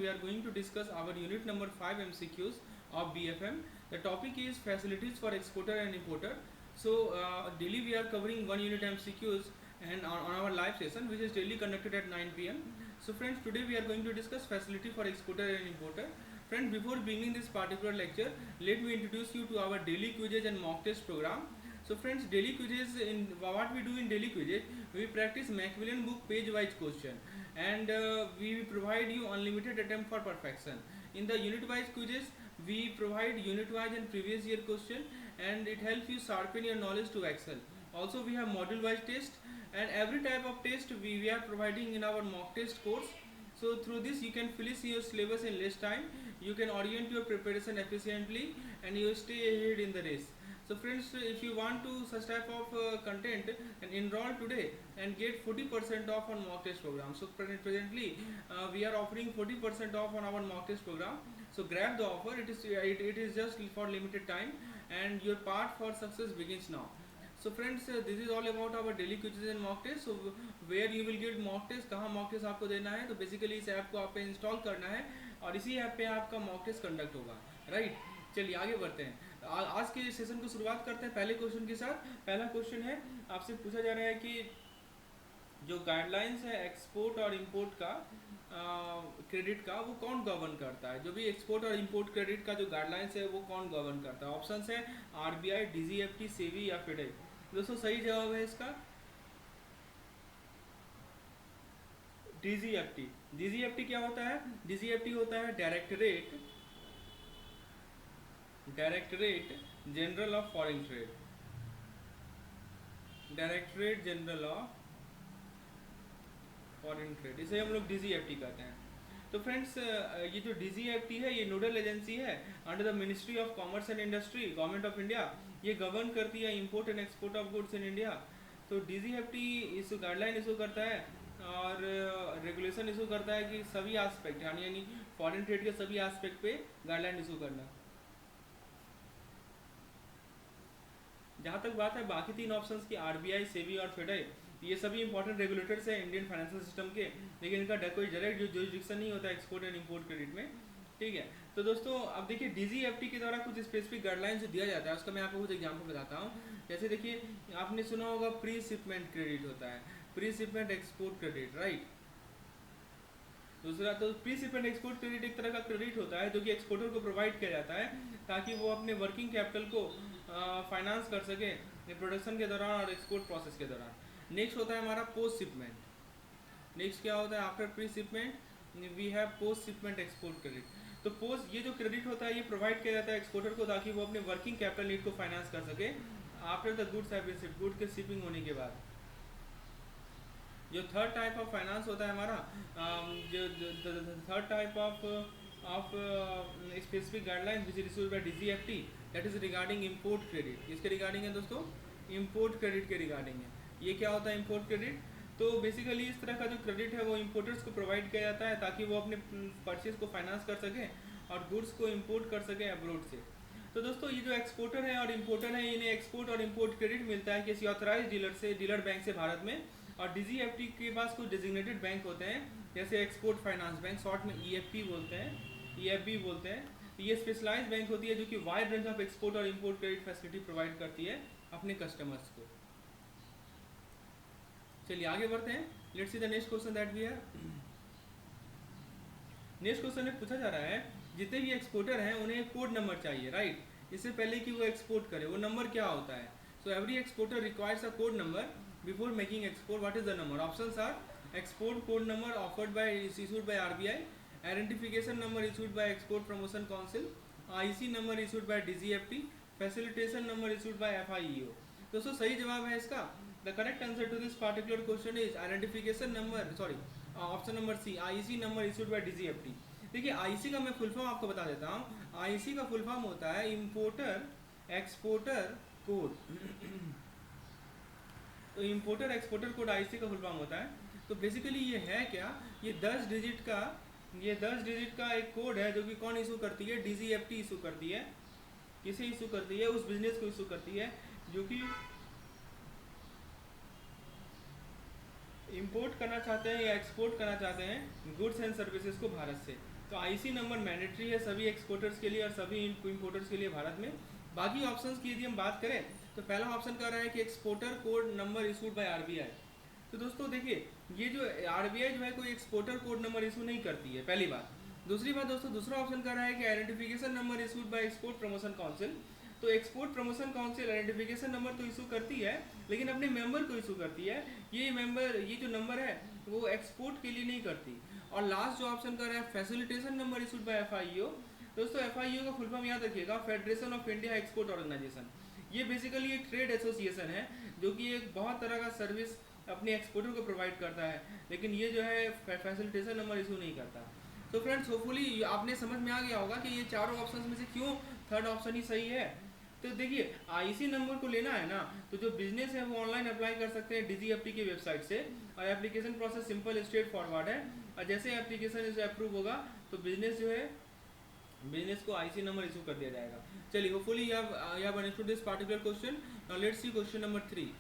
we are going to discuss our unit number 5 MCQs of BFM. The topic is facilities for exporter and importer. So daily we are covering one unit MCQs and on our live session, which is daily conducted at 9 p.m. So friends, today we are going to discuss facility for exporter and importer. Friends, before beginning this particular lecture, let me introduce you to our daily quizzes and mock test program. So friends, daily quizzes, in what we do in daily quizzes, we practice Macmillan book page wise question, and we provide you unlimited attempt for perfection. In the unit wise quizzes, we provide unit wise and previous year question, and it helps you sharpen your knowledge to excel. Also we have module wise test, and every type of test we are providing in our mock test course. So through this you can finish your syllabus in less time, you can orient your preparation efficiently, and you stay ahead in the race. So friends, if you want to such type of content, and enroll today and get 40% off on mock test program. So presently we are offering 40% off on our mock test program. So grab the offer, it is just for limited time, and your path for success begins now. So friends, this is all about our daily quizzes and mock test. So where you will get mock test, कहाँ mock test आपको देना है, तो basically इस app को आप पे install करना है और इसी ऐप पे आपका मॉक टेस्ट कंडक्ट होगा, राइट। चलिए आगे बढ़ते हैं। आज के सेशन को शुरुआत करते हैं पहले क्वेश्चन के साथ। पहला क्वेश्चन है, आपसे पूछा जा रहा है कि जो गाइडलाइंस है एक्सपोर्ट और इंपोर्ट का क्रेडिट का, वो कौन गवर्न करता है। जो भी एक्सपोर्ट और इंपोर्ट क्रेडिट का जो गाइडलाइंस है वो कौन गवर्न करता है। ऑप्शंस है आरबीआई, डीजीएफटी, सेबी या फिडे। दोस्तों सही जवाब है इसका डीजीएफटी। डीजीएफटी क्या होता है? डीजीएफटी होता है directorate general of foreign trade. Directorate general of foreign trade, इसे हम लोग डीजीएफटी कहते हैं। तो फ्रेंड्स, ये जो डीजीएफटी है ये नोडल एजेंसी है under the ministry of commerce and industry, government of India. ये गवर्न करती है import and export of goods in India. तो डीजीएफटी इस गाइडलाइन इशू करता है और रेगुलेशन इशू करता है कि सभी एस्पेक्ट यानी फॉरेन ट्रेड के सभी एस्पेक्ट पे गाइडलाइन इशू करना। जहाँ तक बात है बाकी तीन ऑप्शंस की, आरबीआई, सेबी और फेडे, ये सभी इंपॉर्टेंट रेगुलेटर्स हैं इंडियन फाइनेंशियल सिस्टम के, लेकिन इनका कोई डायरेक्ट जुरिसडिक्शन नहीं होता एक्सपोर्ट एंड इंपोर्ट क्रेडिट में, ठीक है। तो दोस्तों अब देखिए डीजीएफटी के द्वारा कुछ स्पेसिफिक गाइडलाइंस जो दिया जाता है उसका मैं आपको कुछ एग्जांपल बताता हूँ। जैसे देखिए, आपने सुना होगा प्री शिपमेंट क्रेडिट होता है, pre shipment export credit, right. दूसरा तो प्री शिपमेंट एक्सपोर्ट क्रेडिट एक तरह का क्रेडिट होता है जो कि एक्सपोर्टर को प्रोवाइड किया जाता है ताकि वो अपने वर्किंग कैपिटल को फाइनेंस कर सके प्रोडक्शन के दौरान और एक्सपोर्ट प्रोसेस के दौरान। नेक्स्ट होता है हमारा पोस्ट शिपमेंट। नेक्स्ट क्या होता है after pre shipment we have post shipment export credit. तो पोस्ट, ये जो क्रेडिट होता है ये प्रोवाइड किया जाता है एक्सपोर्टर को ताकि वो अपने वर्किंग कैपिटल नीड को फाइनेंस कर सके after the goods have been shipped, good के शिपिंग होने के बाद। जो थर्ड टाइप ऑफ फाइनेंस होता है हमारा, जो third type of specific guideline which is issued by DGFT, that is regarding import credit. इसके रिगार्डिंग है दोस्तों, इंपोर्ट क्रेडिट के रिगार्डिंग है। ये क्या होता है इंपोर्ट क्रेडिट? तो बेसिकली इस तरह का जो क्रेडिट है वो इंपोर्टर्स को प्रोवाइड किया जाता है ताकि वो अपने परचेज को फाइनेंस कर सकें और गुड्स को इंपोर्ट कर सकें अब्रोड से। तो दोस्तों ये जो एक्सपोर्टर है और इंपोर्टर है, इन्हें एक्सपोर्ट और इंपोर्ट क्रेडिट मिलता है किसी ऑथराइज डीलर बैंक से भारत में। और डीजीएफटी के पास कुछ डेजिग्नेटेड बैंक होते हैं जैसे एक्सपोर्ट फाइनेंस बैंक, शॉर्ट में ईएफपी बोलते हैं, ईएफबी बोलते हैं। ये स्पेशलाइज्ड बैंक होती है जो कि वाइड रेंज ऑफ एक्सपोर्ट और इंपोर्ट क्रेडिट फैसिलिटी प्रोवाइड करती है अपने कस्टमर्स को। चलिए आगे बढ़ते हैं। Let's see the next question that we have. Next question में पूछा जा रहा है जितने भी एक्सपोर्टर हैं उन्हें एक कोड नंबर चाहिए, राइट। इससे पहले कि वो एक्सपोर्ट करे, वो नंबर क्या होता है? So every exporter requires a code number before making export. What is the number? Options are export code number offered by issued by RBI, identification number issued by export promotion council, IC number issued by DGFT, facilitation number issued by FIEO. दोस्तों सही जवाब है इसका, the correct answer to this particular question is identification number, sorry option number C, IC number issued by DGFT. देखिए IC का मैं full form आपको बता देता हूँ। आईसी का फुल फॉर्म होता है इंपोर्टर एक्सपोर्टर कोड। तो इंपोर्टर एक्सपोर्टर कोड आईसी का फुल फॉर्म होता है। तो बेसिकली ये है क्या, ये 10 डिजिट का एक कोड है जो कि कौन इशू करती है? डीजीएफटी इशू करती है। किसे इशू करती है? उस बिजनेस को इशू करती है जो कि इंपोर्ट करना चाहते हैं या एक्सपोर्ट करना चाहते हैं गुड्स एंड सर्विसेज को भारत से। तो आईसी नंबर मैंडेटरी है सभी एक्सपोर्टर्स के लिए और सभी इम्पोर्टर्स के लिए भारत में। बाकी ऑप्शंस की यदि हम बात करें तो पहला ऑप्शन कह रहा है कि exporter code number issued by RBI. तो दोस्तों देखिए, ये जो आरबीआई जो है कोई एक्सपोर्टर कोड नंबर इशू नहीं करती है, पहली बात। दूसरी बात दोस्तों, दूसरा ऑप्शन कह रहा है कि identification number issued by export promotion council. तो export promotion council identification number तो इशू करती है, लेकिन अपने मेंबर को इशू करती है। ये जो नंबर है वो एक्सपोर्ट के लिए नहीं करती। और लास्ट जो ऑप्शन कर रहा है facilitation number issued by FIO. दोस्तों एफआईओ का फुल फॉर्म याद रखिएगा, federation of India export organisation. ये बेसिकली एक ट्रेड एसोसिएशन है जो कि एक बहुत तरह का सर्विस अपने एक्सपोर्टर को प्रोवाइड करता है, लेकिन ये जो है फैसिलिटेशन नंबर इशू नहीं करता। तो फ्रेंड्स होपफुली आपने समझ में आ गया होगा कि ये चारों ऑप्शन में से क्यों थर्ड ऑप्शन ही सही है। तो देखिए आईसी नंबर को लेना है ना, तो जो बिजनेस है वो ऑनलाइन अप्लाई कर सकते हैं डीजीएफटी की वेबसाइट से, और application process simple straight forward है। और जैसे एप्लीकेशन इसे अप्रूव होगा तो बिजनेस जो है बिजनेस को आईसी नंबर इशू कर दिया जाएगा। चलिए hopefully you have understood this particular question. Now let's C question number 3।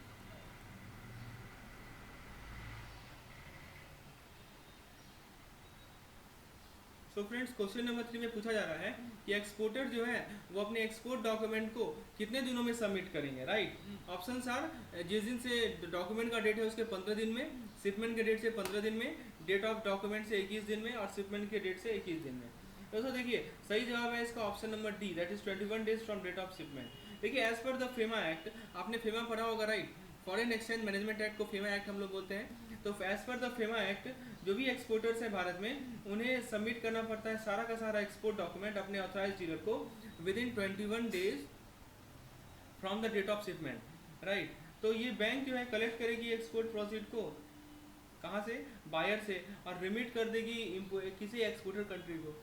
तो फ्रेंड्स क्वेश्चन नंबर 3 में पूछा जा रहा है कि एक्सपोर्टर जो है वो अपने एक्सपोर्ट डॉक्यूमेंट को कितने दिनों में सबमिट करेंगे, राइट। ऑप्शंस आर, जिस दिन से डॉक्यूमेंट का डेट है उसके 15 दिन में, शिपमेंट के डेट से 15 दिन में, डेट ऑफ डॉक्यूमेंट से 21 दिन में, और शिपमेंट के डेट से 21 दिन में। दोस्तों देखिए सही जवाब है इसका option number D, that is 21 days from date of shipment. देखिए एज पर द फेमा एक्ट, आपने फेमा पढ़ा होगा right, foreign exchange management act को फेमा एक्ट हम लोग बोलते हैं। तो एज पर द फेमा एक्ट जो भी एक्सपोर्टर्स हैं भारत में उन्हें सबमिट करना पड़ता है सारा का सारा एक्सपोर्ट डॉक्यूमेंट अपने ऑथराइज डीलर को within 21 days from the date of shipment, right. तो ये बैंक जो है कलेक्ट करेगी एक्सपोर्ट प्रोसीड को कहाँ से, बायर से, और रिमिट कर देगी किसी एक्सपोर्टर कंट्री को।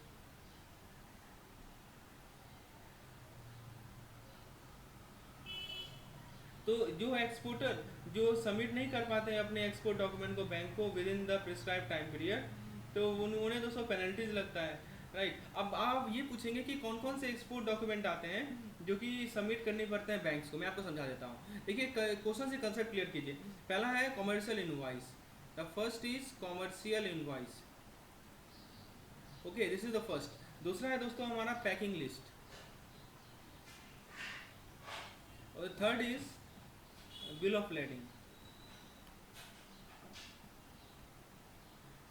तो जो एक्सपोर्टर जो सबमिट नहीं कर पाते हैं अपने एक्सपोर्ट डॉक्यूमेंट को बैंक को with in the prescribe time period, तो उन्हें दोस्तों पेनल्टीज लगता है, राइट। अब आप ये पूछेंगे कि कौन कौन से एक्सपोर्ट डॉक्यूमेंट आते हैं जो कि सबमिट करने पड़ते हैं बैंक्स को। मैं आपको समझा देता हूँ। देखिए क्वेश्चन से कंसेप्ट क्लियर कीजिए। पहला है commercial invoice, the first is commercial invoice, okay this is the first. दूसरा है दोस्तों हमारा पैकिंग लिस्ट, और third is bill of lading,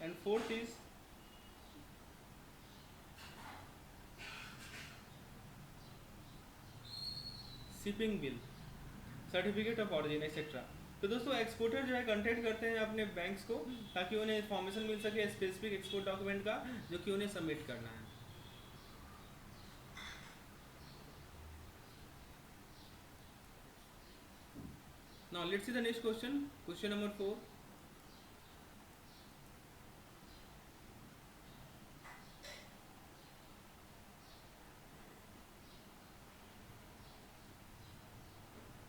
and fourth is shipping bill, certificate of origin etcetera. तो दोस्तों एक्सपोर्टर जो है कंटेक्ट करते हैं अपने बैंक्स को ताकि उन्हें इन्फॉर्मेशन मिल सके स्पेसिफिक एक्सपोर्ट डॉक्यूमेंट का जो कि उन्हें सबमिट करना है। Now let's see the next question, question number 4।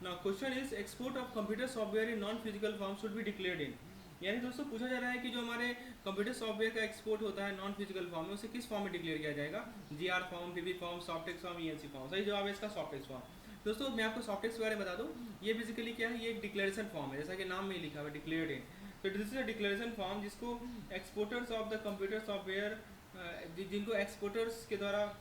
Now question is export of computer software in non physical form should be declared इन। यानी दोस्तों पूछा जा रहा है कि जो हमारे कंप्यूटर सॉफ्टवेयर का एक्सपोर्ट होता है नॉन फिजिकल फॉर्म में, उसे किस फॉर्म में डिक्लेयर किया जाएगा, GR form, PB form, softex form, ENC form. सही जवाब है इसका सॉफ्टेक्स फॉर्म। दोस्तों मैं आपको सॉफ्टेक्स के बारे में बता दूं, ये बेसिकली क्या है, ये एक डिक्लेरेशन फॉर्म है, जैसा कि नाम में ही लिखा हुआ है डिक्लेयर्ड इन। तो this is a declaration form जिसको exporters of the computer software, जिनको एक्सपोर्टर्स के द्वारा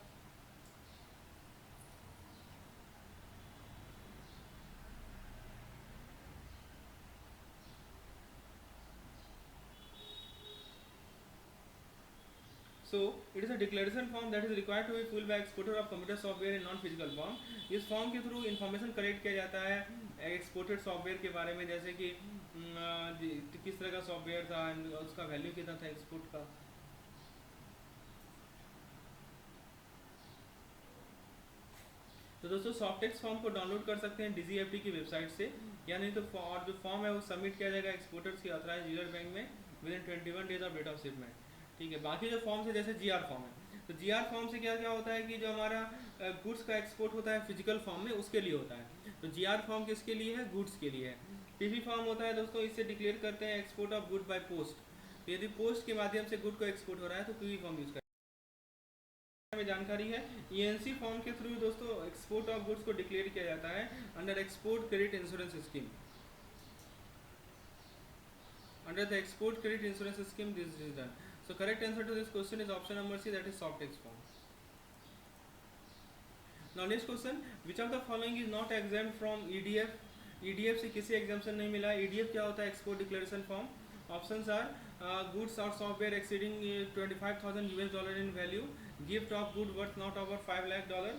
So it is a declaration form that is required to be filled by exporter of computer software in non-physical form. इस form के through information collect किया जाता है exported software के बारे में, जैसे कि किस तरह का सॉफ्टवेयर था, उसका वैल्यू कितना था एक्सपोर्ट का। तो दोस्तों सॉफ्टेक्स फॉर्म को डाउनलोड कर सकते हैं डीजीएफटी की वेबसाइट से, या नहीं तो और जो फॉर्म है वो सबमिट किया जाएगा एक्सपोर्टर्स की ऑथराइज्ड डीलर बैंक में within 21 days of date of shipment. ठीक है, बाकी जो फॉर्म्स है जैसे जीआर फॉर्म है, तो जीआर फॉर्म से क्या क्या होता है कि जो हमारा गुड्स का एक्सपोर्ट होता है फिजिकल फॉर्म में उसके लिए होता है। तो जीआर फॉर्म किसके लिए है, गुड्स के लिए है। पीवी फॉर्म होता है दोस्तों, इससे डिक्लेयर करते हैं export of good by post. तो यदि पोस्ट के माध्यम से गुड को एक्सपोर्ट हो रहा है तो पीवी फॉर्म यूज में जानकारी है। ईएनसी फॉर्म के थ्रू दोस्तों एक्सपोर्ट ऑफ गुड्स को डिक्लेयर किया जाता है under export credit insurance scheme. Under the export credit insurance scheme this is done. So correct answer to this question is option number C, that is soft text form. Now next question, which of the following is not exempt from EDF? EDF से किसी exemption नहीं मिला. EDF क्या होता है? Export Declaration Form. Options are goods or software exceeding 25,000 US dollar in value, gift of good worth not over 5 lakh dollar,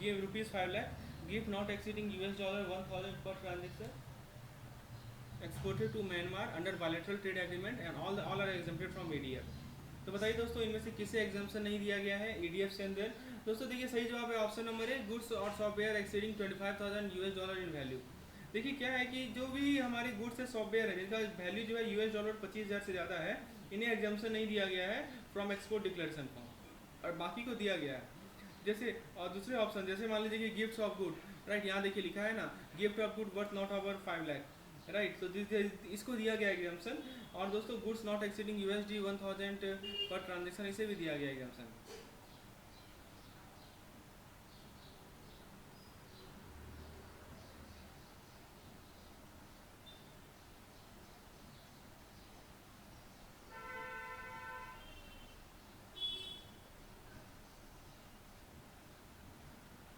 give rupees 5 lakh, gift not exceeding US dollar 1,000 per transaction, exported to Myanmar under bilateral trade agreement, and all are exempted from EDF. तो बताइए दोस्तों, इनमें से किसे exemption नहीं दिया गया है EDF से अंदर? दोस्तों देखिए, सही जवाब है ऑप्शन नंबर ए, गुड्स और software exceeding 25,000 US dollar in value. देखिए क्या है कि जो भी हमारे गुड्स है सॉफ्टवेयर है जिनका वैल्यू जो है US डॉलर 25,000 से ज़्यादा है, इन्हें एग्जाम्पशन नहीं दिया गया है फ्रॉम एक्सपोर्ट डिक्लेरेशन फॉर्म, और बाकी को दिया गया है. जैसे और दूसरे ऑप्शन, जैसे मान लीजिए कि गिफ्ट्स ऑफ गुड, राइट, यहाँ देखिए लिखा है ना, gift of good worth not over 5 lakh, right, तो इसको दिया गया एग्जाम्पशन. और दोस्तों goods not exceeding USD 1,000 per transaction, इसे भी दिया गया एग्जाम्पशन.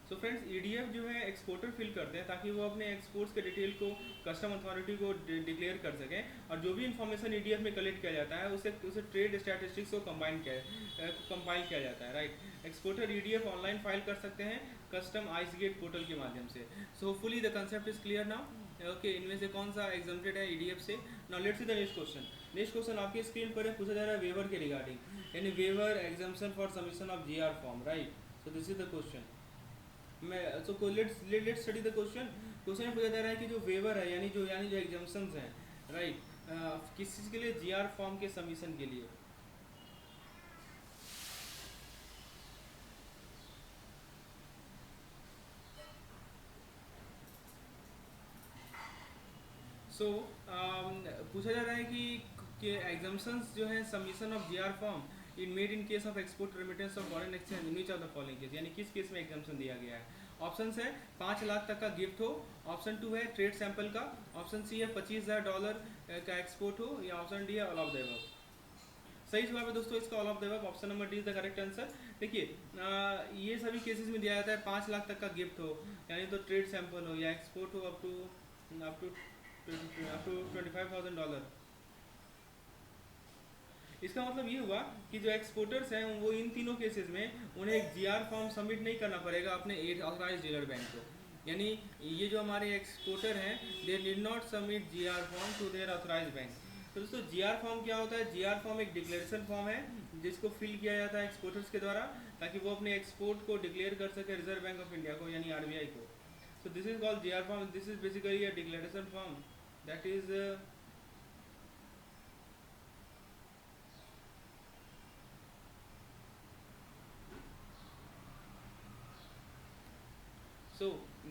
तो फ्रेंड्स EDF जो है एक्सपोर्टर फिल करते हैं ताकि वो अपने एक्सपोर्ट्स के डिटेल को कस्टम अथॉरिटी को डिक्लेयर कर सकें, और जो भी इन्फॉर्मेशन EDF में कलेक्ट किया जाता है उसे ट्रेड स्टैटिस्टिक्स को कंपाइल किया जाता है, right. Exporter EDF online file कर सकते हैं कस्टम आइस गेट पोर्टल के माध्यम से. So hopefully the concept is clear now. Okay, इनमें से कौन सा एग्जाम्प्टेड है EDF से? Now let's see the next question. Next question आपकी स्क्रीन पर है, पूछा जा रहा है वेवर के रिगार्डिंग, यानी waiver exemption for submission of GR form, right. So this is the question. Let's study the question. Question में पूछा जा रहा है कि जो वेवर है यानी जो एग्जाम्पशंस हैं, राइट, किस चीज़ के लिए? GR फॉर्म के सबमिशन के लिए. पूछा जा रहा है कि एग्जाम्पशंस जो है submission of GR form in made in case of export remittance of foreign exchange in which of the following case, यानी किस केस में एग्जाम्पशन दिया गया है. ऑप्शन है 5 लाख तक का गिफ्ट हो, ऑप्शन 2 है ट्रेड सैंपल का, ऑप्शन सी है 25,000 डॉलर का एक्सपोर्ट हो, या ऑप्शन डी है ऑल ऑफ द अबव. सही जवाब है दोस्तों इसका all of the above, option number D is the correct answer. देखिए ये सभी केसेस में दिया जाता है 5 लाख तक का गिफ्ट हो, यानी तो ट्रेड सैंपल हो, या एक्सपोर्ट हो अप टू $25,000. इसका मतलब ये हुआ कि जो एक्सपोर्टर्स हैं वो इन तीनों केसेस में उन्हें एक GR फॉर्म सबमिट नहीं करना पड़ेगा अपने ऑथराइज डीलर बैंक को. यानी ये जो हमारे एक्सपोर्टर हैं they did not submit GR form to their authorise bank. तो दोस्तों GR फॉर्म क्या होता है? GR फॉर्म एक डिक्लेरेशन फॉर्म है जिसको फिल किया जाता है एक्सपोर्टर्स के द्वारा ताकि वो अपने एक्सपोर्ट को डिक्लेयर कर सके रिजर्व बैंक ऑफ इंडिया को, यानी RBI को. So this is called GR form. This is basically a declaration form that is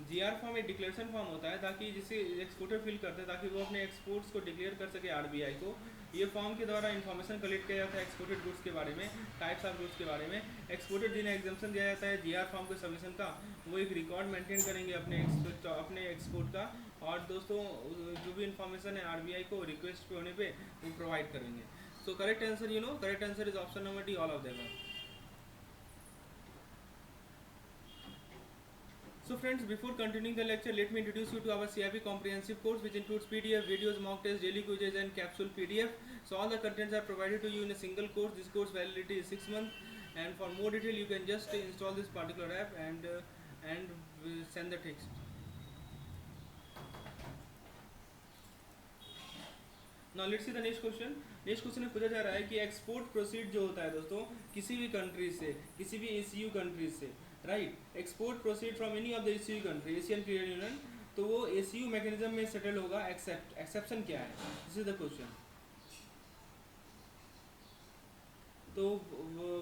GR form एक डिक्लेरेशन फॉर्म होता है ताकि जिसे एक्सपोर्टर फिल करते हैं ताकि वो अपने एक्सपोर्ट्स को डिक्लेयर कर सके RBI को. ये फॉर्म के द्वारा इन्फॉर्मेशन कलेक्ट किया जाता है एक्सपोर्टेड गुड्स के बारे में, टाइप्स ऑफ गुड्स के बारे में. एक्सपोर्टेड जिन्हें एग्जाम्पशन दिया जाता है GR फॉर्म के सबमिशन का, वो एक रिकॉर्ड मेंटेन करेंगे अपने एक्सपोर्ट का, और दोस्तों जो भी इन्फॉर्मेशन है RBI को रिक्वेस्ट पे होने पे वो प्रोवाइड करेंगे. So correct answer correct answer is option number D, all of them. So friends, before continuing the lecture, let me introduce you to our CIP comprehensive course, which includes PDF, videos, mock tests, daily quizzes, and capsule PDF. So all the contents are provided to you in a single course. This course validity is 6 months, and for more detail, you can just install this particular app and send the text. Now let's see the next question. Next question में पूछा जा रहा है कि export proceed जो होता है दोस्तों किसी भी कंट्री से, किसी भी ACU कंट्री से, right, export proceed from any of the ACU country, Asian trade union, तो वो ACU मैकेनिज्म में सेटल होगा. एक्सेप्शन क्या है? This is the question. तो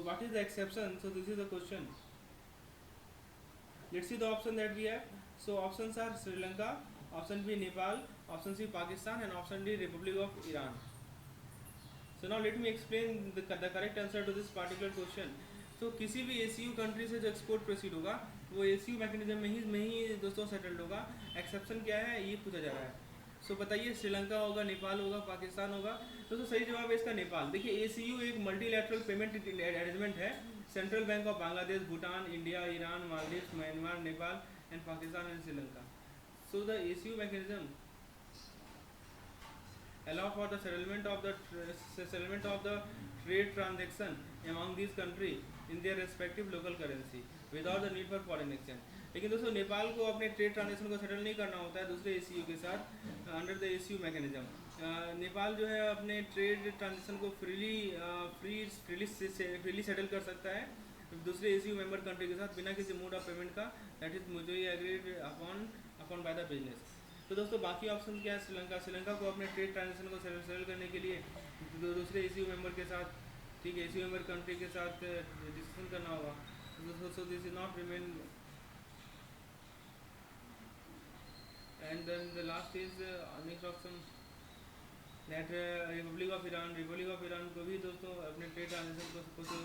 what is the exception? So this is the question. Let's see the option that we have. So options are Sri Lanka, option B Nepal, option C Pakistan, and option D republic of Iran. So now let me explain the correct answer to this particular question. तो किसी भी ACU country से जो export proceed होगा वो ACU mechanism में ही दोस्तों settled होगा. एक्सेप्शन क्या है ये पूछा जा रहा है. सो बताइए, श्रीलंका होगा, नेपाल होगा, पाकिस्तान होगा? दोस्तों सही जवाब है इसका नेपाल। देखिए एसीयू एक मल्टीलैटरल पेमेंट अरेंजमेंट है। Central bank of Bangladesh, Bhutan, India, Iran, Maldives, Myanmar, Nepal and Pakistan and Sri Lanka. So the ACU mechanism allow for the settlement of the trade transaction among these country in their respective local currency without the need for foreign exchange। लेकिन दोस्तों नेपाल को अपने trade transaction को settle नहीं करना होता है दूसरे एसीयू के साथ under the ACU mechanism. Nepal जो है अपने ट्रेड ट्रांजेक्शन को फ्रीली सेटल कर सकता है दूसरे एसीयू मेंबर कंट्री के साथ बिना किसी मोड ऑफ पेमेंट का, that is mutually agreed upon by the business. तो दोस्तों बाकी ऑप्शन क्या है? श्रीलंका को अपने ट्रेड ट्रांजेक्शन को सेटल करने के लिए दूसरे एसीयू मेंबर के साथ, ठीक है, एसीयू मेंबर कंट्री के साथ डिस्कशन करना होगा। So this is not remain. And then the last is next option that republic of Iran को भी दोस्तों अपने ट्रेड ट्रांजेक्शन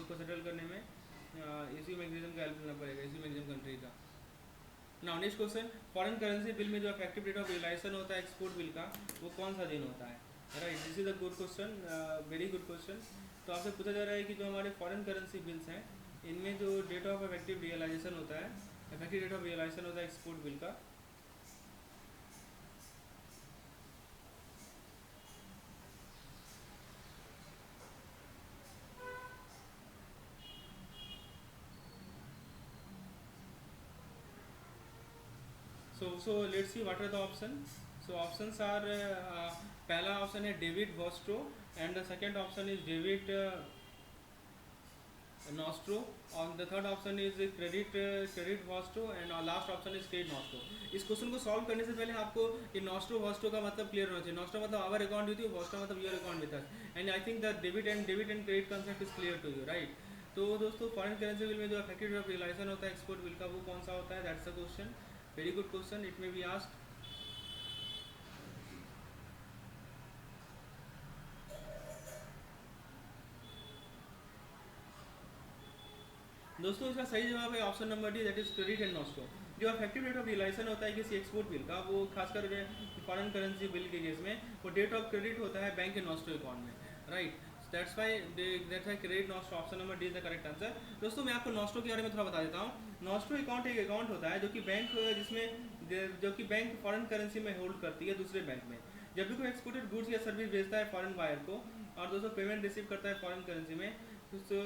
को सेटल करने में एसीयू मैकेनिज्म का हेल्प लेना पड़ेगा, एसीयू मैकेनिज्म कंट्री का। Now next question, foreign currency bill में जो इफेक्टिव डेट ऑफ रियलाइजेशन होता है एक्सपोर्ट बिल का, वो कौन सा दिन होता है? Right, this is a good question, very good question. तो आपसे पूछा जा रहा है कि जो हमारे फॉरेन करेंसी बिल्स हैं इनमें जो डेट ऑफ इफेक्टिव रियलाइजेशन होता है, इफेक्टिव डेट ऑफ रियलाइजेशन होता है एक्सपोर्ट बिल का, so let's see what are the options. So options are पहला ऑप्शन है David Vostro and the second option is David nostro और the third option is credit Vostro and last option is credit nostro. इस question को solve करने से पहले आपको ये नॉस्ट्रो वॉस्ट्रो का मतलब क्लियर होना चाहिए। नॉस्ट्रो मतलब our account with you, vostro मतलब your account with us, and I think the debit and credit concept is clear to you, right. तो दोस्तों फॉरेन करेंसी बिल में जो इफेक्टिव डेट ऑफ रियलाइजेशन होता है एक्सपोर्ट बिल का, वो कौन सा होता है? That's the question, very good question, it may be asked. दोस्तों इसका सही जवाब है option number D, that is credit and nostro. जो इफेक्टिव डेट ऑफ रियलाइजेशन होता है किसी एक्सपोर्ट बिल का, वो खासकर फॉरेन करेंसी बिल के केस में वो डेट ऑफ क्रेडिट होता है बैंक के नॉस्ट्रो अकाउंट में, right. That's why credit nostro, option number D is the correct answer. दोस्तों मैं आपको नॉस्ट्रो के बारे में थोड़ा बता देता हूँ। नॉस्ट्रो अकाउंट एक अकाउंट होता है जो कि बैंक फॉरेन करेंसी में होल्ड करती है दूसरे बैंक में। जब भी कोई एक्सपोर्टेड गुड्स या सर्विस भेजता है फॉरेन बायर को और दोस्तों पेमेंट रिसीव करता है फॉरेन करेंसी में, so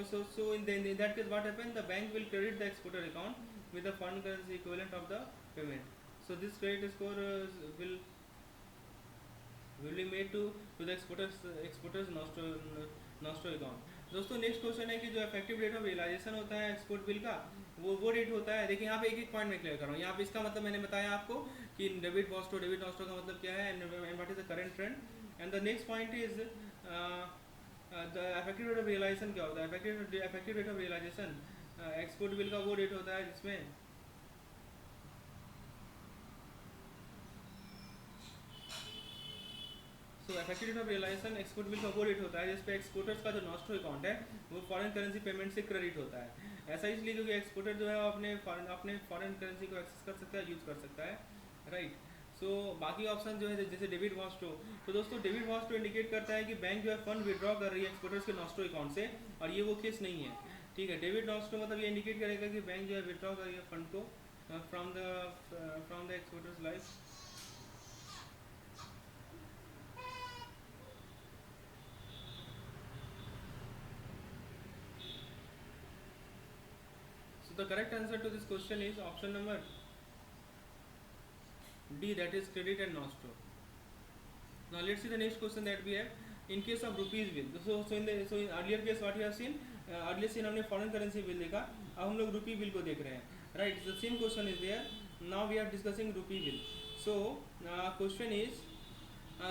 in that case what happens, the bank will credit the exporter account with the foreign currency equivalent of the payment. So this credit score will be made to the exporters nostro account। दोस्तों next question है कि जो effective date of realisation होता है export bill का, वो date होता है। देखिए यहाँ पे एक पॉइंट मैं क्लियर कर रहा हूँ। यहाँ पे इसका मतलब मैंने बताया आपको कि डेबिट नॉस्ट्रो का मतलब क्या है and what is the current trend. And the next point is the effective date of realisation क्या होता है? Effective date of realisation export bill का वो डेट होता है जिसमें effective date of realisation export bill का वो डेट होता है जिस पे एक्सपोर्टर्स का जो नॉस्ट्रो अकाउंट है वो फॉरेन करेंसी पेमेंट से क्रेडिट होता है। ऐसा इसलिए क्योंकि एक्सपोर्टर जो है अपने फॉरेन करेंसी को एक्सेस कर सकता है, यूज कर सकता है, राइट। सो बाकी ऑप्शन जो है जैसे डेबिट वॉस्ट्रो, तो दोस्तों डेबिट वॉस्ट्रो इंडिकेट करता है कि बैंक जो है फंड विड्रॉ कर रही है एक्सपोर्टर्स के नॉस्ट्रो अकाउंट से, और ये वो केस नहीं है, ठीक है। डेबिट नॉस्ट्रो मतलब ये इंडिकेट करेगा कि बैंक जो है विड्रॉ कर रही है फंड को from the exporters life. The correct answer to this question is option number D, that is credit and nostro. Now let's see the next question that we have. In case of rupees bill, so in earlier case what we have seen, earlier scene हमने foreign currency bill देखा, अब हम लोग rupee bill को देख रहे हैं, right? The same question is there. Now we are discussing rupee bill. So question is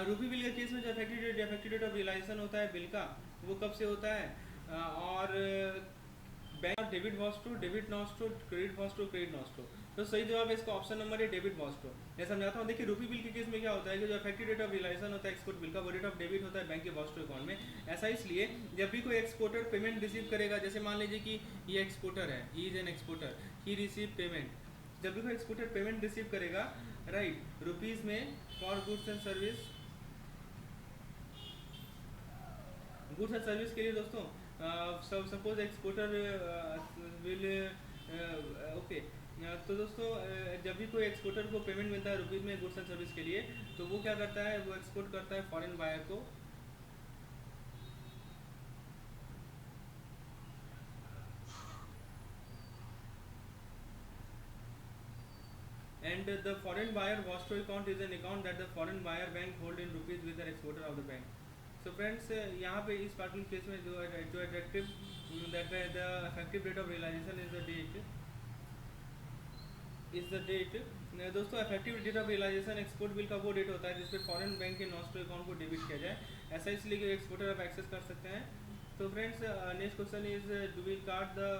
rupee bill के केस में जो effective date of realization होता है बिल का, वो कब से होता है? और bank debit Vostro, debit nostro, credit Vostro, credit nostro. तो सही जवाब है इसका ऑप्शन नंबर है डेबिट वॉस्ट्रो। मैं समझाता हूँ। देखिए रूपी बिल के केस में क्या होता है कि जो इफेक्टिव डेट ऑफ रियलाइजेशन होता है एक्सपोर्ट बिल का, वो डेट ऑफ डेबिट होता है बैंक के वॉस्ट्रो अकाउंट में। ऐसा इसलिए जब भी कोई एक्सपोर्टर पेमेंट रिसीव करेगा, जैसे मान लीजिए कि ये एक्सपोर्टर है, he is an exporter, he receive payment, जब भी कोई एक्सपोर्टर पेमेंट रिसीव करेगा राइट, रुपीज़ में for goods and service, goods and service के लिए दोस्तों सपोज एक्सपोर्टर विल ओके। तो दोस्तों जब भी कोई एक्सपोर्टर को पेमेंट मिलता है रुपीज़ में गुड्स एंड सर्विस के लिए, तो वो क्या करता है, वो एक्सपोर्ट करता है फॉरेन बायर को, and the foreign buyer Vostro account is an account that the foreign buyer bank hold in rupees with the exporter of the bank. So friends, यहाँ पे इस particular केस में जो attractive that the effective date of realization is the date दोस्तों effective date of realization export bill का वो date होता है जिसपे फॉरेन बैंक के नॉस्ट्रो अकाउंट को डेबिट किया जाए, ऐसा इसलिए कि एक्सपोर्टर आप एक्सेस कर सकते हैं। तो friends next question is do we card the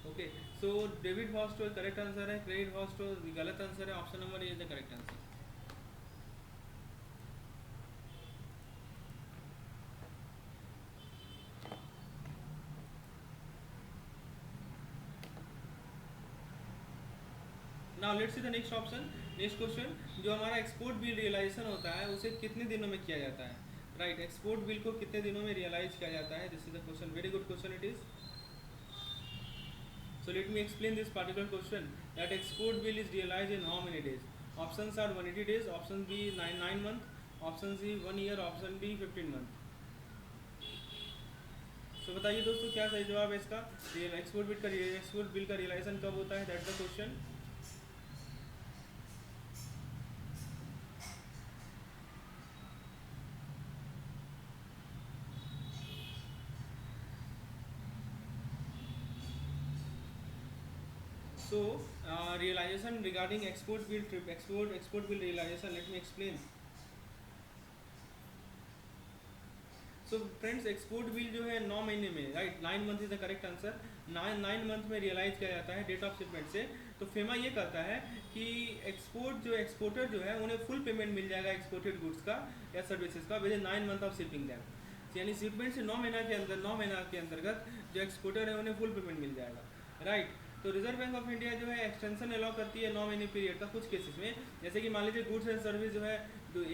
okay, so debit nostro correct answer है, क्रेडिट हॉस्टो गलत आंसर है, option number A is the correct answer. Now let's see the next option, next question, जो हमारा export bill realisation होता है उसे कितने दिनों में किया जाता है, राइट, एक्सपोर्ट बिल को कितने दिनों में रियलाइज किया जाता है, this is the question, very good question it is. So let me explain this particular question, that export bill is realized in how many days? Options are 180 days, option B 9 month, option C 1 year, option D 15 month। So बताइए दोस्तों क्या सही जवाब है इसका, export bill का realisation कब होता है, that's the question. So realization regarding export bill realization, let me explain। So friends, export bill जो है 9 महीने में, right, 9 month is the correct answer, 9 month में रियलाइज किया जाता है डेट ऑफ शिपमेंट से। तो फेमा ये करता है कि एक्सपोर्टर जो है उन्हें फुल पेमेंट मिल जाएगा एक्सपोर्टेड गुड्स का या सर्विसेज का with in 9 month of shipping them, यानी शिपमेंट से 9 महीना के अंतर्गत जो एक्सपोर्टर है उन्हें फुल पेमेंट मिल जाएगा, राइट। तो रिजर्व बैंक ऑफ इंडिया जो है एक्सटेंशन अलाउ करती है 9 महीने पीरियड का कुछ केसेस में, जैसे कि मान लीजिए गुड्स एंड सर्विस जो है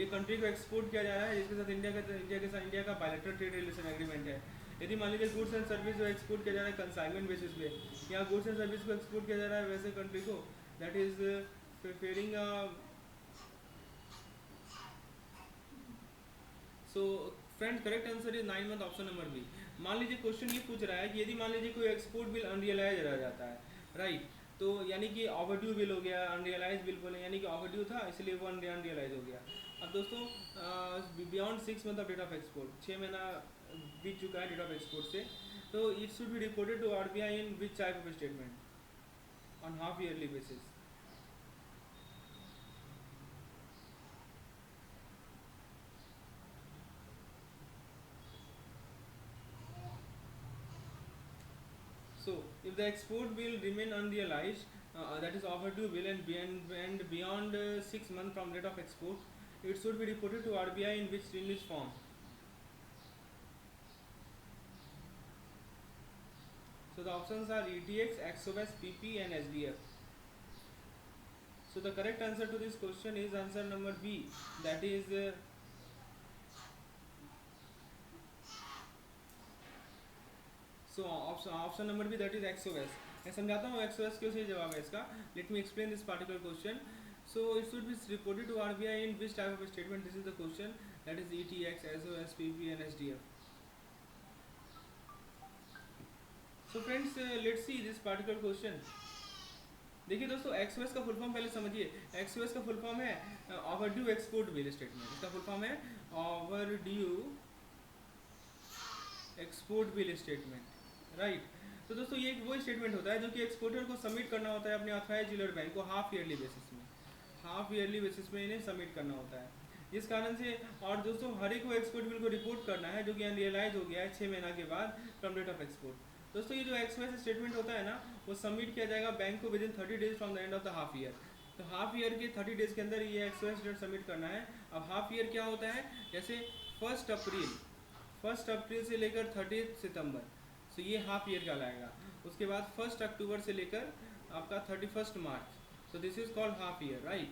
एक कंट्री को एक्सपोर्ट किया जा रहा है जिसके साथ इंडिया का बायलैटरल ट्रेड रिलेशन एग्रीमेंट है। यदि मान लीजिए गुड्स एंड सर्विस जो एक्सपोर्ट किया जा रहा है कंसाइनमेंट बेसिस पे, या गुड्स एंड सर्विस को एक्सपोर्ट किया जा रहा है वैसे कंट्री को that is preparing so friends correct answer is 9 month, option number B. मान लीजिए क्वेश्चन ये पूछ रहा है कि यदि मान लीजिए कोई एक्सपोर्ट बिल अनरियलाइज रह जाता है, राइट, तो यानी कि ओवरड्यू बिल हो गया, अनरियलाइज बिल बोले, यानी कि ओवरड्यू था इसलिए वो अनरियलाइज हो गया। अब दोस्तों beyond 6 month of date of export, 6 महीना बीत चुका है डेट ऑफ एक्सपोर्ट से, तो it should be reported to RBI in which type of statement, on half yearly basis. So if the export bill remain unrealized, that is overdue bill and beyond 6 months from date of export, it should be reported to RBI in which form? So the options are ETX, XOS, PP and SDF. So the correct answer to this question is answer number B, that is so option number B, that is XOS। मैं समझाता हूँ XOS क्यों सही जवाब है इसका। Let me explain this particular question. So it should be reported to RBI in which type of statement? This is the question, that is ETX, SOS, PP and SDF. So friends, let's see this particular question। देखिए दोस्तों XOS का full form पहले समझिए। XOS का full form है overdue export bill statement, इसका full form है overdue export bill statement, right. तो दोस्तों ये वो स्टेटमेंट होता है जो कि एक्सपोर्टर को सबमिट करना होता है अपने ऑथराइज्ड डीलर बैंक को हाफ ईयरली बेसिस में इन्हें सबमिट करना होता है, जिस कारण से, और दोस्तों हर एक को एक्सपोर्ट बिल को रिपोर्ट करना है जो कि अनरियलाइज हो गया है 6 महीना के बाद फ्रॉम डेट ऑफ एक्सपोर्ट। दोस्तों ये जो एक्सओएस स्टेटमेंट होता है ना, वो सबमिट किया जाएगा बैंक को with in 30 days from the end of the half year. तो हाफ ईयर के 30 डेज के अंदर ये एक्सओएस डेट सबमिट करना है। अब हाफ ईयर क्या होता है, जैसे 1 अप्रैल से लेकर 30 सितंबर, तो ये हाफ ईयर कहलाएगा। उसके बाद 1 अक्टूबर से लेकर आपका 31 March, So this is called half year, right?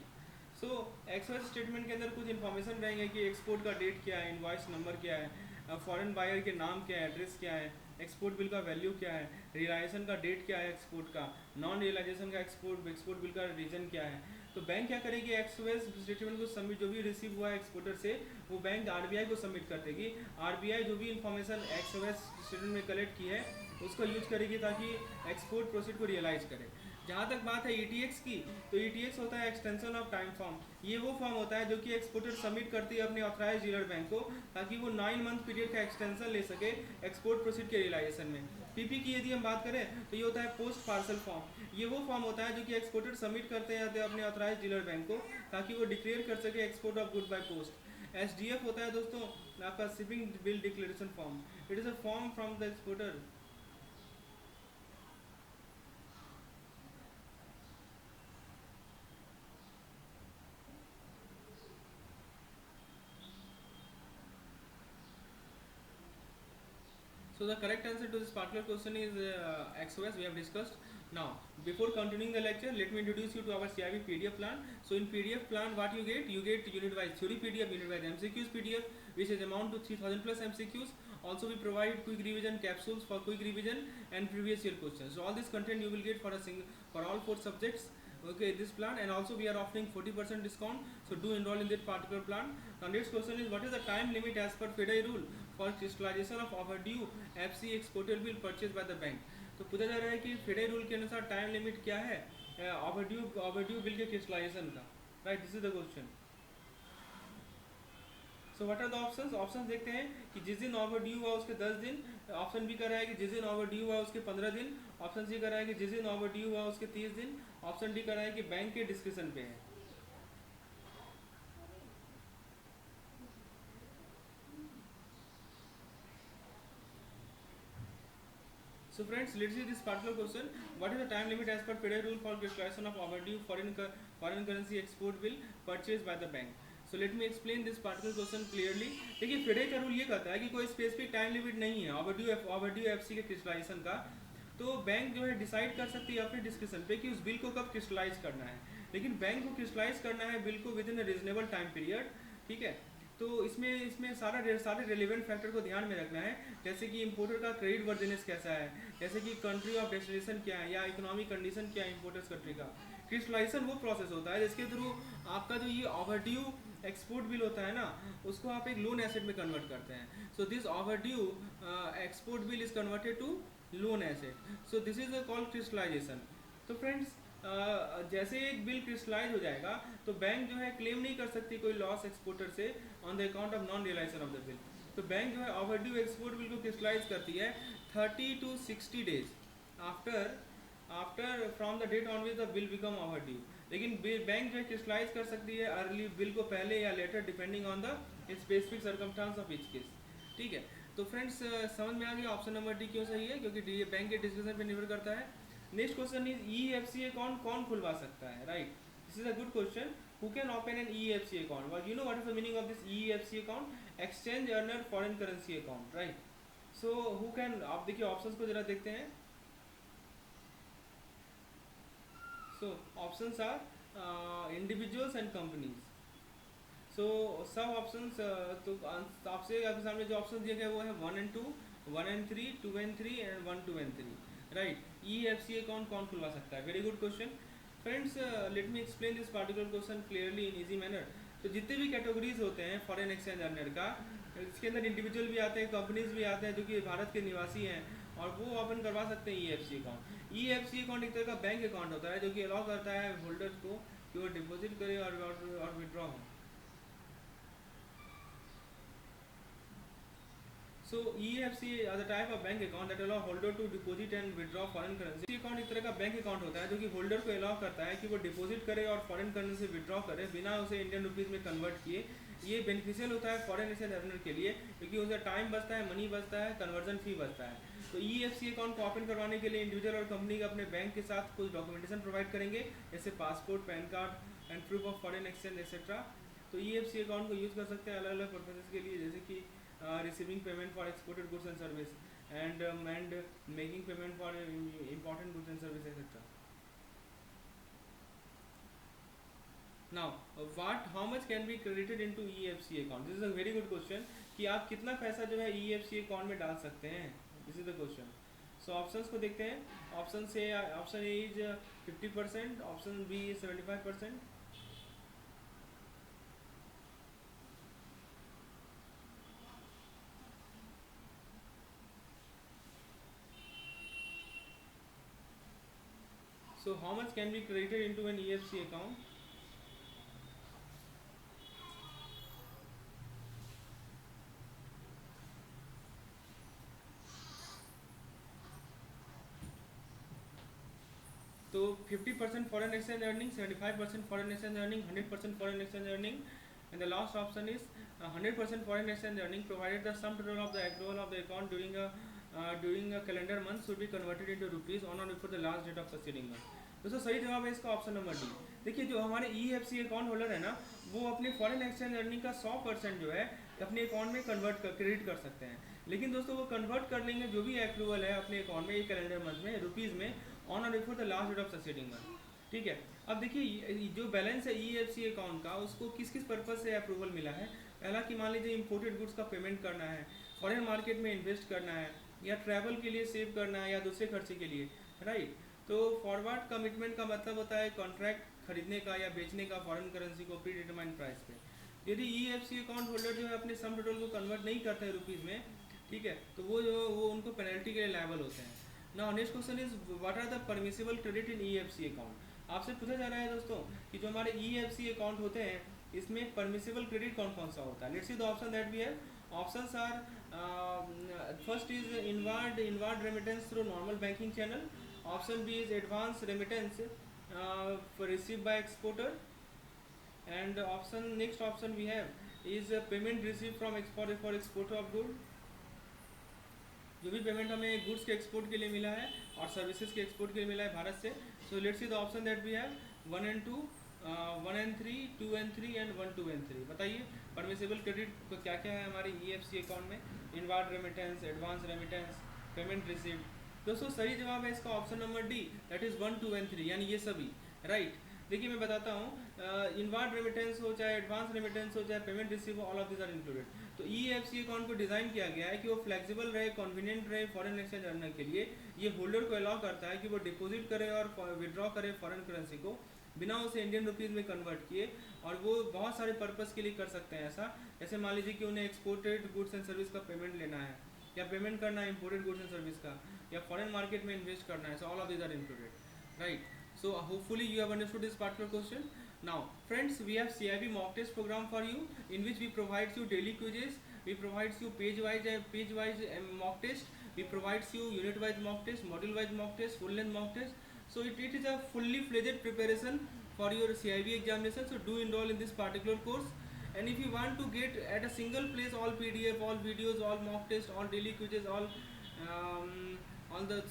So excise statement के अंदर कुछ इन्फॉर्मेशन रहेंगे कि एक्सपोर्ट का डेट क्या है, इनवॉइस नंबर क्या है, फॉरेन बायर के नाम क्या है, एड्रेस क्या है, एक्सपोर्ट बिल का वैल्यू क्या है, रियलाइजेशन का डेट क्या है एक्सपोर्ट का, नॉन रियलाइजेशन का एक्सपोर्ट बिल का रीजन क्या है। तो बैंक क्या करेगी, एक्सवाइज स्टेटमेंट को सबमिट, जो भी रिसीव हुआ है एक्सपोर्टर से, वो बैंक आरबीआई को सबमिट कर देगी। आरबीआई जो भी इन्फॉर्मेशन एक्सवाइज स्टेटमेंट में कलेक्ट की है उसको यूज करेगी ताकि एक्सपोर्ट प्रोसीड को रियलाइज करे। जहाँ तक बात है ईटीएक्स की, तो ईटीएक्स होता है एक्सटेंशन ऑफ टाइम फॉर्म। ये वो फॉर्म होता है जो कि एक्सपोर्टर सबमिट करती है अपने ऑथराइज डीलर बैंक को, ताकि वो 9 मंथ पीरियड का एक्सटेंशन ले सके एक्सपोर्ट प्रोसीड के रियलाइजेशन में। पीपी की यदि हम बात करें तो ये होता है पोस्ट पार्सल फॉर्म। ये वो फॉर्म होता है जो कि एक्सपोर्टर सबमिट करते हैं अपने ऑथराइज डीलर बैंक को, ताकि वो डिक्लेयर कर सके export of good by post. SDF होता है दोस्तों आपका shipping bill declaration form. It is a form from the exporter. So the correct answer to this particular question is XOS we have discussed. Now, before continuing the lecture, let me introduce you to our CIB PDF plan. So in PDF plan, what you get unit-wise theory PDF, unit-wise MCQs PDF, which is amount to 3000 plus MCQs. Also, we provide quick revision capsules for quick revision and previous year questions. So all this content you will get for all 4 subjects. Okay, this plan, and also we are offering 40% discount. So do enroll in that particular plan. Now next question is, what is the time limit as per FIDE rule for crystallization of overdue FC exported bill purchased by the bank? तो पूछा जा रहा है कि FIDE rule के अनुसार time limit क्या है ओवरड्यू बिल के क्रिस्टलाइजेशन का, right? This is the question. So what are the options? Options देखते हैं कि जिस दिन ओवरड्यू हुआ उसके 10 दिन, ऑप्शन बी कर रहा है कि जिस दिन ओवरड्यू हुआ उसके 15 दिन, ऑप्शन सी कर रहा है कि जिस दिन ओवरड्यू हुआ उसके 30 दिन, ऑप्शन डी कर रहा है कि बैंक के डिस्क्रिप्शन पे है। So friends, let's see this particular question. What is the time limit as per FIDE rule for crystallization of overdue foreign currency export bill purchased by the bank? So let me explain this particular question clearly. देखिए FIDE का rule ये कहता है कि कोई specific time limit नहीं है overdue FC के क्रिस्टलाइजेशन का। तो बैंक जो है डिसाइड कर सकती है अपने डिस्क्रिप्शन पे कि उस बिल को कब क्रिस्टलाइज करना है, लेकिन बैंक को क्रिस्टलाइज करना है बिल को with in a reasonable time period, ठीक है? तो इसमें सारे रेलिवेंट फैक्टर को ध्यान में रखना है, जैसे कि इंपोर्टर का क्रेडिट वर्दिनेस कैसा है, जैसे कि कंट्री ऑफ डेस्टिनेशन क्या है या इकोनॉमिक कंडीशन क्या है इंपोर्टर्स कंट्री का। क्रिस्टलाइजेशन वो प्रोसेस होता है जिसके थ्रू आपका जो ये ओवरड्यू एक्सपोर्ट बिल होता है ना, उसको आप एक लोन एसेट में कन्वर्ट करते हैं। So this overdue export bill is converted to loan asset. So this is called crystallisation. तो फ्रेंड्स, जैसे एक बिल क्रिस्टलाइज हो जाएगा तो बैंक जो है क्लेम नहीं कर सकती कोई लॉस एक्सपोर्टर से on the account of non realisation of the bill. तो बैंक जो है ओवरड्यू एक्सपोर्ट बिल को क्रिस्टलाइज करती है 30 to 60 days after from the date on which the bill become overdue. लेकिन बैंक जो है क्रिस्टलाइज कर सकती है अर्ली बिल को पहले या later depending on the specific circumstance of each case, ठीक है? तो फ्रेंड्स, समझ में आ गया ऑप्शन नंबर डी क्यों सही है, क्योंकि बैंक के डिस्क्रिप्शन पर निर्भर करता है। Next question is EFC account कौन खुलवा सकता है, right? This is a good question. Who can open an EFC account? What you know what is the meaning of this EFC account? Exchange earner foreign currency account, right? So who can, आप देखिए options को जरा देखते हैं। सो options are individuals and companies. So सब options, तो आपसे आपके सामने जो ऑप्शन दिए गए वो है 1 and 2, 1 and 3, 2 and 3 and 1, 2 and 3, right? EFC account कौन खुलवा सकता है? Very good question. Friends, let me explain this particular question clearly in easy manner. तो जितने भी कैटेगरीज होते हैं फॉरेन एक्सचेंज अर्नर का, इसके अंदर इंडिविजुअल भी आते हैं, कंपनीज भी आते हैं जो कि भारत के निवासी हैं, और वो ओपन करवा सकते हैं EFC अकाउंट। EFC अकाउंट एक तरह का बैंक अकाउंट होता है जो कि अलाउ करता है होल्डर्स को कि वो डिपॉजिट करे और विड्रॉ हो। So EFC are the type of bank account that allow holder to deposit and withdraw foreign currency। Account एक तरह का बैंक अकाउंट होता है जो कि होल्डर को अलाउ करता है कि वो डिपॉजिट करे और फॉरेन करेंसी विड्रॉ करे बिना उसे इंडियन रुपीज़ में कन्वर्ट किए। ये बेनिफिशियल होता है फॉरेन एक्सचेंज अर्नर के लिए, क्योंकि उसे टाइम बचता है, मनी बचता है, कन्वर्जन फी बचता है। तो EFC अकाउंट को ओपन करवाने के लिए इंडिविजुअल और कंपनी का अपने बैंक के साथ कुछ डॉक्यूमेंटेशन प्रोवाइड करेंगे, जैसे passport, pan card and proof of foreign exchange etcetera. तो EFC अकाउंट को यूज़ कर सकते हैं अलग अलग पर्पजेज के लिए, जैसे कि receiving payment for exported goods and service and making payment for important goods and service etc. Now what how much can be credited into EFC account, this is a very good question कि आप कितना पैसा जो है EFC account में डाल सकते हैं, this is the question. So options को देखते हैं। Option A is 50%, option B is 75%। So how much can be credited into an EFC account? तो 50% foreign exchange earning, 75% foreign exchange earning, 100% foreign exchange earning, and the last option is 100% foreign exchange earning provided the sum total of the accrual of the account during a calendar month should be converted into rupees on or before the last date of succeeding month। दोस्तों सही जवाब है इसका option number D. देखिए जो हमारे EFC account holder है ना, वो अपने फॉरेन एक्सचेंज अर्निंग का 100% जो है अपने अकाउंट में क्रेडिट कर सकते हैं। लेकिन दोस्तों वो कन्वर्ट कर लेंगे जो भी एक्रूवल है अपने अकाउंट में एक कैलेंडर मंथ में रुपीज़ में ऑन और before the last date of succeeding month. ठीक है, अब देखिए जो बैलेंस है EFC अकाउंट का, उसको किस किस पर्पज से अप्रूवल मिला है। पहला कि मान लीजिए इंपोर्टेड गुड्स का पेमेंट करना है, फॉरेन मार्केट में इन्वेस्ट करना है, या ट्रैवल के लिए सेव करना है, या दूसरे खर्चे के लिए, राइट। तो फॉरवर्ड कमिटमेंट का मतलब होता है कॉन्ट्रैक्ट खरीदने का या बेचने का फॉरेन करेंसी को प्री डिटरमाइंड प्राइस पे। यदि EFC अकाउंट होल्डर जो है अपने सम टोटल को कन्वर्ट नहीं करते हैं रुपीज़ में, ठीक है, तो वो उनको पेनल्टी के लिए लायबल होते हैं। Now next question is what are the permissible credit in EFC account. आपसे पूछा जा रहा है दोस्तों कि जो हमारे EFC अकाउंट होते हैं इसमें परमिसिबल क्रेडिट कौन कौन सा होता है। Let's see the option that we have. Options are first is inward remittance through normal banking channel, option B is advance remittance receive by exporter, and next option we have is payment received from exporter of good। जो भी payment हमें goods के export के लिए मिला है और services के एक्सपोर्ट के लिए मिला है भारत से। So let's see the option that we have 1 and 2, 1 and 3, 2 and 3 and 1, 2 and 3। बताइए परमिसिबल क्रेडिट को क्या क्या है हमारे EFC अकाउंट में। Inward remittance, advance remittance, payment received. दोस्तों सही जवाब है इसका option number D, that is 1, 2 and 3, यानी ये सभी, राइट। देखिए मैं बताता हूँ, इनवर्ड रेमिटेंस हो चाहे एडवांस रेमिटेंस हो चाहे पेमेंट रिसीव हो, all of this are included. तो EFC अकाउंट को डिज़ाइन किया गया है कि वो फ्लेक्सिबल रहे, कन्वीनियंट रहे फॉरेन एक्सचेंज अर्नर के लिए। ये होल्डर को अलाउ करता है कि वो डिपॉजिट करे और विड्रॉ करे फॉरेन करेंसी को बिना उसे इंडियन रुपीज़ में कन्वर्ट किए, और वो बहुत सारे पर्पस के लिए कर सकते हैं ऐसा। जैसे मान लीजिए कि उन्हें एक्सपोर्टेड गुड्स एंड सर्विस का पेमेंट लेना है, या पेमेंट करना है इंपोर्टेड गुड्स एंड सर्विस का, या फॉरेन मार्केट में इन्वेस्ट करना है। So all of this are included, right. So hopefully you have understood this particular question. Now friends, we have CIB mock test program for you in which we provide you daily quizzes, we provide you page wise mock test, we provide you unit wise mock test, module wise mock test, full length mock test. So it is a fully fledged preparation for your CIB examination. So do enroll in this particular course, and if you want to get at a single place all PDF, all videos, all mock test, all daily quizzes,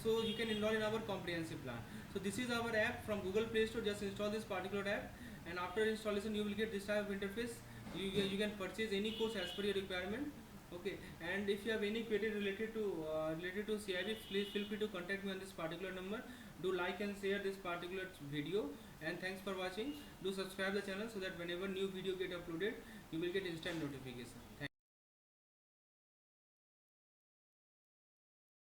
so you can enroll in our comprehensive plan. So this is our app from Google Play Store. Just install this particular app, and after installation you will get this type of interface. You can purchase any course as per your requirement. Okay, and if you have any query related to CIB, please feel free to contact me on this particular number. Do like and share this particular video, and thanks for watching. Do subscribe the channel so that whenever new video get uploaded you will get instant notification. Thanks.